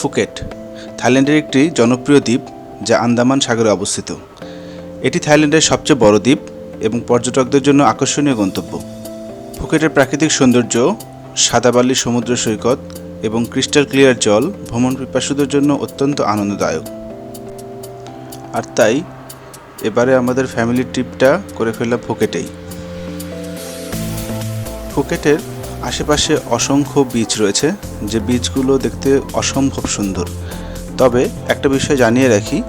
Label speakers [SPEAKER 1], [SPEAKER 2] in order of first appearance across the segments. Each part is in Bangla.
[SPEAKER 1] ফুকেট থাইল্যান্ডের একটি জনপ্রিয় দ্বীপ যা আন্দামান সাগরে অবস্থিত। এটি থাইল্যান্ডের সবচেয়ে বড় দ্বীপ এবং পর্যটকদের জন্য আকর্ষণীয় গন্তব্য। ফুকেটের প্রাকৃতিক সৌন্দর্য, সাদা বালির সমুদ্র সৈকত এবং ক্রিস্টাল ক্লিয়ার জল ভ্রমণ পিপাসুদের জন্য অত্যন্ত আনন্দদায়ক। আর তাই এবারে আমাদের ফ্যামিলি ট্রিপটা করে ফেললাম ফুকেটেই। ফুকেটের আশেপাশে অসংখ্য বিচ রয়েছে, যে বিচগুলো দেখতে অসম্ভব সুন্দর। তবে একটা বিষয় জানিয়ে রাখি,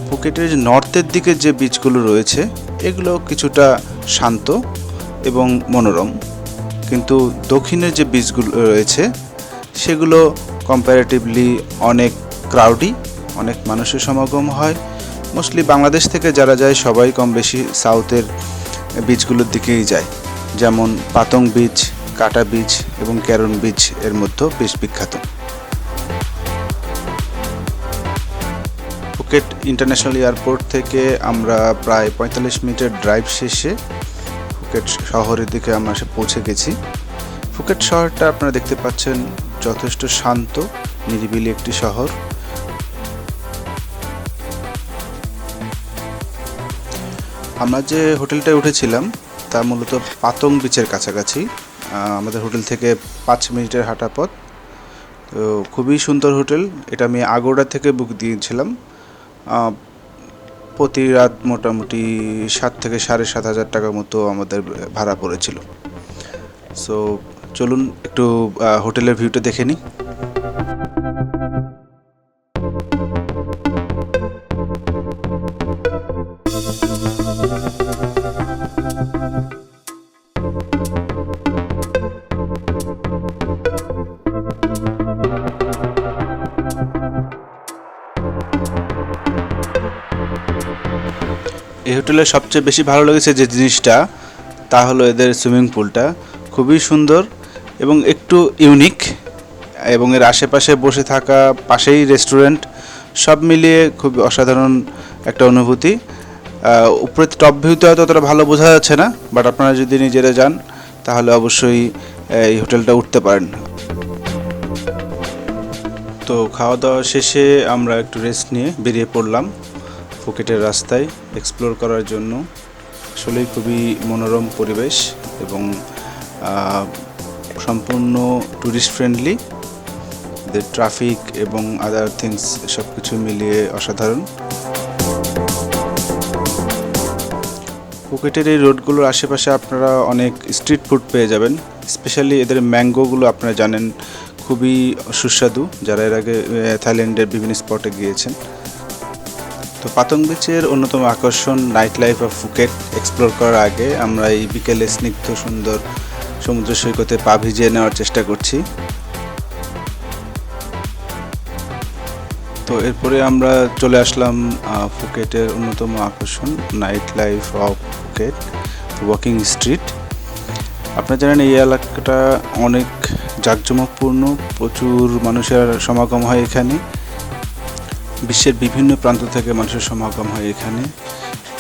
[SPEAKER 1] ফুকেটের নর্থের দিকে যে বিচগুলো রয়েছে এগুলো কিছুটা শান্ত এবং মনোরম, কিন্তু দক্ষিণের যে বিচগুলো রয়েছে সেগুলো কম্প্যারেটিভলি অনেক ক্রাউডি, অনেক মানুষের সমাগম হয়। মোস্টলি বাংলাদেশ থেকে যারা যায় সবাই কম বেশি সাউথের বিচগুলোর দিকেই যায়, যেমন পাতং বিচ, কাটা বিচ এবং ক্যারন বিচ এর মধ্যে বেশ বিখ্যাত। ফুকেট ইন্টারন্যাশনাল এয়ারপোর্ট থেকে আমরা প্রায় 45 মিনিটের ড্রাইভ শেষে ফুকেট শহরের দিকে আমরা পৌঁছে গেছি। ফুকেট শহরটা আপনারা দেখতে পাচ্ছেন যথেষ্ট শান্ত, নিরিবিলি একটি শহর। আমরা যে হোটেলটায় উঠেছিলাম তা মূলত পাতং বিচের কাছাকাছি। আমাদের হোটেল থেকে 5 মিনিটের হাঁটা পথ। তো খুবই সুন্দর হোটেল। এটা আমি আগোড়া থেকে বুক দিয়েছিলাম। প্রতি রাত মোটামুটি 7 থেকে 7,500 টাকার মতো আমাদের ভাড়া পড়েছিল। সো চলুন একটু হোটেলের ভিউটা দেখে নিই। এই হোটেলের সবচেয়ে বেশি ভালো লেগেছে যে জিনিসটা, তা হলো এদের সুইমিং পুলটা খুবই সুন্দর এবং একটু ইউনিক, এবং এর আশেপাশে বসে থাকা, পাশেই রেস্টুরেন্ট, সব মিলিয়ে খুব অসাধারণ একটা অনুভূতি। উপরে টপ ভিউতে হয়তো অতটা ভালো বোঝা যাচ্ছে না, বাট আপনারা যদি নিজেরা যান তাহলে অবশ্যই এই হোটেলটা উঠতে পারেন। তো খাওয়া দাওয়া শেষে আমরা একটু রেস্ট নিয়ে বেরিয়ে পড়লাম ফুকেটের রাস্তায় এক্সপ্লোর করার জন্য। আসলেই খুবই মনোরম পরিবেশ এবং সম্পূর্ণ ট্যুরিস্ট ফ্রেন্ডলি। ট্রাফিক এবং আদার থিংস সব কিছু মিলিয়ে অসাধারণ। ফুকেটের এই রোডগুলোর আশেপাশে আপনারা অনেক স্ট্রিট ফুড পেয়ে যাবেন। স্পেশালি এদের ম্যাঙ্গোগুলো আপনারা জানেন খুবই সুস্বাদু, যারা এর আগে থাইল্যান্ডের বিভিন্ন স্পটে গিয়েছেন। তো পাতং বিচের অন্যতম আকর্ষণ night life of Phuket explore করার আগে আমরা এই বিকেলে স্নিগ্ধ সুন্দর সমুদ্র সৈকতে পা ভিজিয়ে নেওয়ার চেষ্টা করছি। তো এরপরে আমরা চলে আসলাম ফুকেটের অন্যতম আকর্ষণ night life of Phuket walking street. আপনারা জানেন এই এলাকাটা অনেক জাঁকজমকপূর্ণ, প্রচুর মানুষের সমাগম হয় এখানে। বিশ্বের বিভিন্ন প্রান্ত থেকে মানুষের সমাগম হয় এখানে।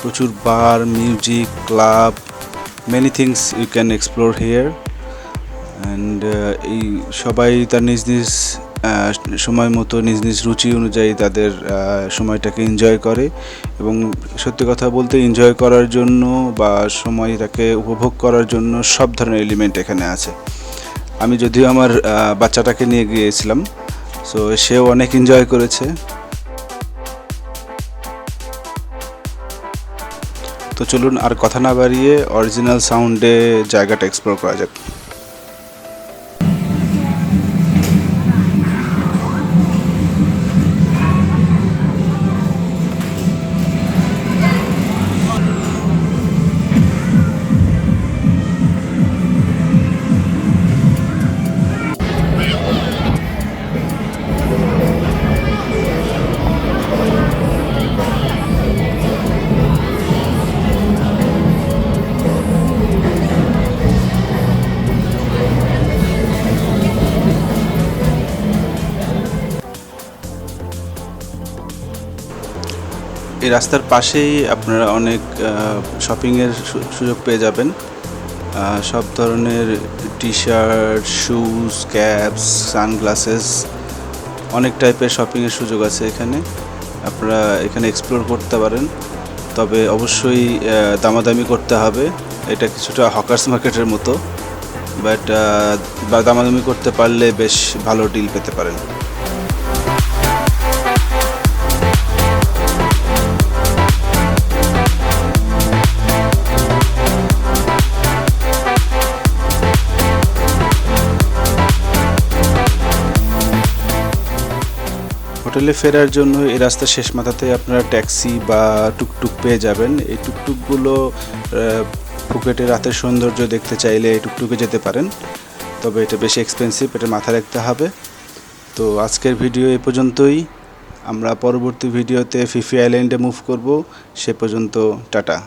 [SPEAKER 1] প্রচুর bar, music, club, many things you can explore here. And এই সবাই তার নিজ নিজ সময় মতো নিজ নিজ রুচি অনুযায়ী তাদের সময়টাকে এনজয় করে, এবং সত্যি কথা বলতে এনজয় করার জন্য বা সময়টাকে উপভোগ করার জন্য সব ধরনের এলিমেন্ট এখানে আছে। আমি যদিও আমার বাচ্চাটাকে নিয়ে গিয়েছিলাম, সো সেও অনেক এনজয় করেছে। তো চলুন আর কথা না বাড়িয়ে অরিজিনাল সাউন্ডে জায়গাটা এক্সপ্লোর করা যাক। এই রাস্তার পাশেই আপনারা অনেক শপিংয়ের সুযোগ পেয়ে যাবেন। সব ধরনের T shirt, shoes, caps, sunglasses অনেক টাইপের শপিংয়ের সুযোগ আছে এখানে, আপনারা এখানে এক্সপ্লোর করতে পারেন। তবে অবশ্যই দামাদামি করতে হবে, এটা কিছুটা হকার্স মার্কেটের মতো, বাট দামাদামি করতে পারলে বেশ ভালো ডিল পেতে পারেন। হোটেলে ফেরার জন্য এই রাস্তার শেষ মাথাতে আপনারা ট্যাক্সি বা টুকটুক পেয়ে যাবেন। এই টুকটুকগুলো ফুকেটের রাতের সৌন্দর্য দেখতে চাইলে এই টুকটুকে যেতে পারেন, তবে এটা বেশি এক্সপেন্সিভ, এটা মাথায় রাখতে হবে। তো আজকের ভিডিও এ পর্যন্তই, আমরা পরবর্তী ভিডিওতে ফিফি আইল্যান্ডে মুভ করব। সে পর্যন্ত টাটা।